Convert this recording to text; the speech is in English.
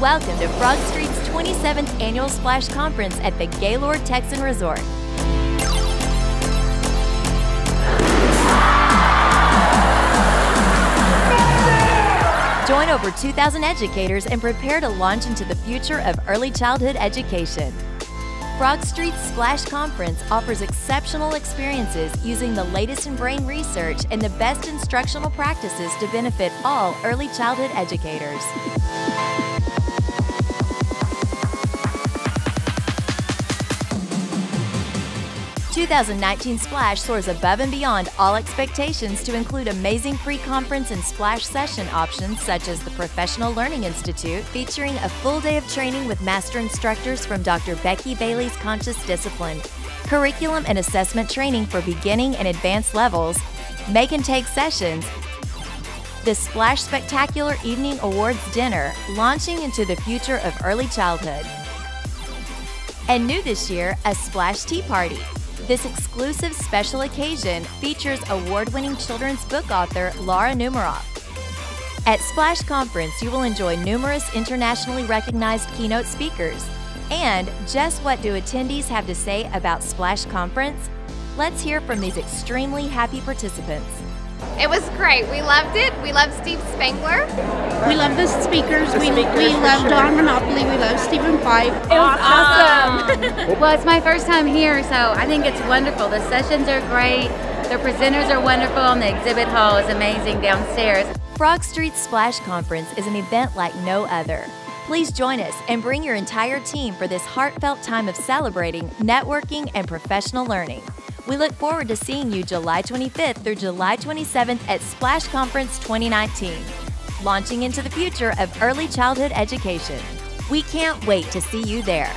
Welcome to Frog Street's 27th Annual Splash Conference at the Gaylord Texan Resort. Join over 2,000 educators and prepare to launch into the future of early childhood education. Frog Street's Splash Conference offers exceptional experiences using the latest in brain research and the best instructional practices to benefit all early childhood educators. The 2019 Splash soars above and beyond all expectations to include amazing pre-conference and Splash session options such as the Professional Learning Institute, featuring a full day of training with master instructors from Dr. Becky Bailey's Conscious Discipline, curriculum and assessment training for beginning and advanced levels, make and take sessions, the Splash Spectacular Evening Awards Dinner, launching into the future of early childhood. And new this year, a Splash Tea Party. This exclusive special occasion features award-winning children's book author Laura Numeroff. At Splash Conference, you will enjoy numerous internationally recognized keynote speakers. And just what do attendees have to say about Splash Conference? Let's hear from these extremely happy participants. It was great. We loved it. We loved Steve Spangler. We love the speakers. We love Don Monopoly. We love Stephen Fife. It was awesome. Well, it's my first time here, so I think it's wonderful. The sessions are great. The presenters are wonderful, and the exhibit hall is amazing downstairs. Frog Street Splash Conference is an event like no other. Please join us and bring your entire team for this heartfelt time of celebrating, networking, and professional learning. We look forward to seeing you July 25th through July 27th at Splash Conference 2019, launching into the future of early childhood education. We can't wait to see you there.